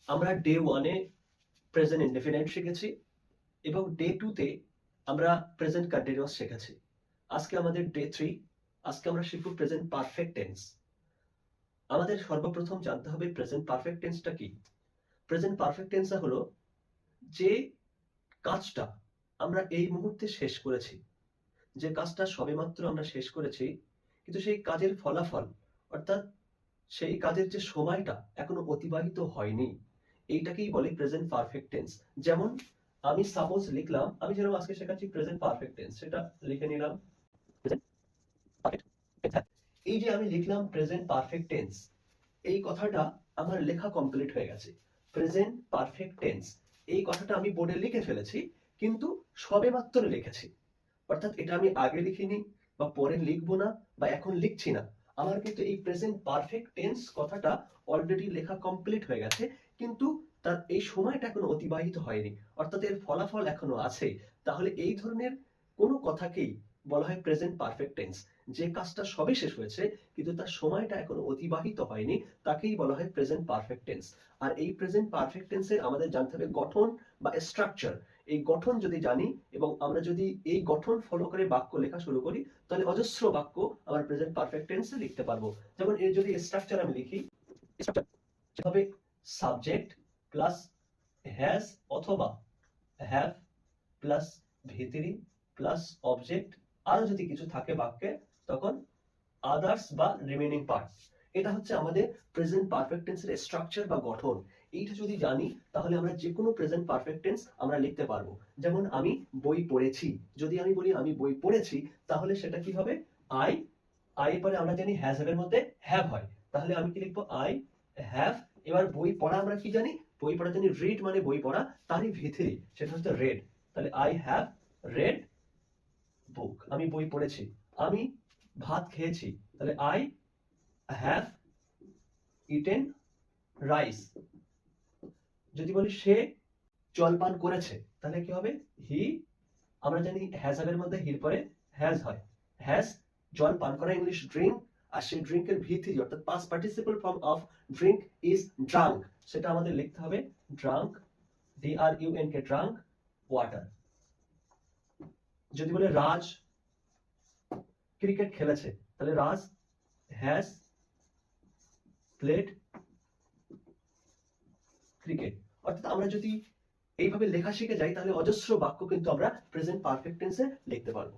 আমরা day 1 a present indefinite শিখেছি এবং ডে 2 তে আমরা প্রেজেন্ট কন্টিনিউয়াস শিখেছি। আজকে আমাদের ডে 3। আজকে আমরা শিখব প্রেজেন্ট পারফেক্ট টেন্স। আমাদের সর্বপ্রথম জানতে হবে প্রেজেন্ট পারফেক্ট টেন্সটা কি। প্রেজেন্ট পারফেক্ট টেন্সটা হলো যে কাজটা আমরা এই মুহূর্তে শেষ করেছি, যে কাজটা সবেমাত্র আমরা শেষ করেছি, কিন্তু সেই কাজের ফলাফল অর্থাৎ সেই কাজের যে সময়টা এখনো অতিবাহিত হয়নি, এইটাকেই বলে প্রেজেন্ট পারফেক্ট টেন্স। যেমন আমি সাপোজ লিখলাম, আমি যেরকম আজকে শেখাচ্ছি প্রেজেন্ট পারফেক্ট টেন্স, সেটা লিখে নিলাম প্রেজেন্ট পারফেক্ট টেন্স। এই যে আমি লিখলাম প্রেজেন্ট পারফেক্ট টেন্স, এই কথাটা আমার লেখা কমপ্লিট হয়ে গেছে। প্রেজেন্ট পারফেক্ট টেন্স এই কথাটা আমি বোর্ডে লিখে ফেলেছি, কিন্তু সবেমাত্র লিখেছি। অর্থাৎ এটা আমি আগে লিখিনি বা পরে লিখবো না বা এখন লিখছি না। আমার কিন্তু এই প্রেজেন্ট পারফেক্ট টেন্স কথাটা অলরেডি লেখা কমপ্লিট হয়ে গেছে, কিন্তু তার এই সময়টা এখনো অতিবাহিত হয়নি, অর্থাৎ এর ফলাফল এখনো আছে। তাহলে এই ধরনের কোনো কথাকেই বলা হয় প্রেজেন্ট পারফেক্ট টেন্স। যে কাজটা সবে শেষ হয়েছে কিন্তু তার সময়টা এখনো অতিবাহিত হয়নি, তাকেই বলা হয় প্রেজেন্ট পারফেক্ট টেন্স। আর এই প্রেজেন্ট পারফেক্ট টেন্সের আমাদের জানতে হবে গঠন বা স্ট্রাকচার। এই গঠন যদি জানি এবং আমরা যদি এই গঠন ফলো করে বাক্য লেখা শুরু করি, তাহলে অজস্র বাক্য আমরা প্রেজেন্ট পারফেক্ট টেন্সে লিখতে পারবো। যেমন এর যদি স্ট্রাকচার আমি লিখি, স্ট্রাকচার হবে সাবজেক্ট প্লাস হ্যাজ অথবা হ্যাভ প্লাস ভিতরি প্লাস অবজেক্ট, আরো যদি কিছু থাকে বাক্যে তখন আদার্স বা রিমেইনিং পার্ট। এটা হচ্ছে আমাদের প্রেজেন্ট পারফেক্ট টেন্সের স্ট্রাকচার বা গঠন। এইটা যদি জানি তাহলে আমরা যে কোনো প্রেজেন্ট পারফেক্ট টেন্স আমরা লিখতে পারবো। যেমন আমি বই পড়েছি, যদি আমি বলি আমি বই পড়েছি, তাহলে সেটা কি হবে আই। আই পরে আমরা জানি হ্যাজ এর মধ্যে হ্যাভ হয়, তাহলে আমি কি লিখবো আই হ্যাভ। এবার বই পড়া আমরা কি জানি, বই পড়া জানি রিড মানে বই পড়া, তারই ভিতরি সেটা হচ্ছে রেড। তাহলে আই হ্যাভ রেড বুক, আমি বই পড়েছি। আমি ভাত খেয়েছি, তাহলে আই হ্যাভ ইটেন রাইস। যদি বলি সে জল পান করেছে, তাহলে কি হবে হি। আমরা জানি হ্যাজ এর মধ্যে হির পরে হ্যাজ হয়, হ্যাজ জল পান করা ইংলিশ ড্রিঙ্ক, আর সেই ড্রিঙ্কের ভিতরি অর্থাৎ past participle form of drink is drunk, সেটা আমাদের লিখতে হবে ড্রাঙ্ক, DRUNK ড্রাঙ্ক ওয়াটার। যদি বলে রাজ ক্রিকেট খেলেছে, তাহলে রাজ হ্যাজ প্লেড ক্রিকেট। অর্থাৎ আমরা যদি এইভাবে লেখা শিখে যাই তাহলে অজস্র বাক্য কিন্তু আমরা প্রেজেন্ট পারফেক্ট টেন্সে লিখতে পারবো।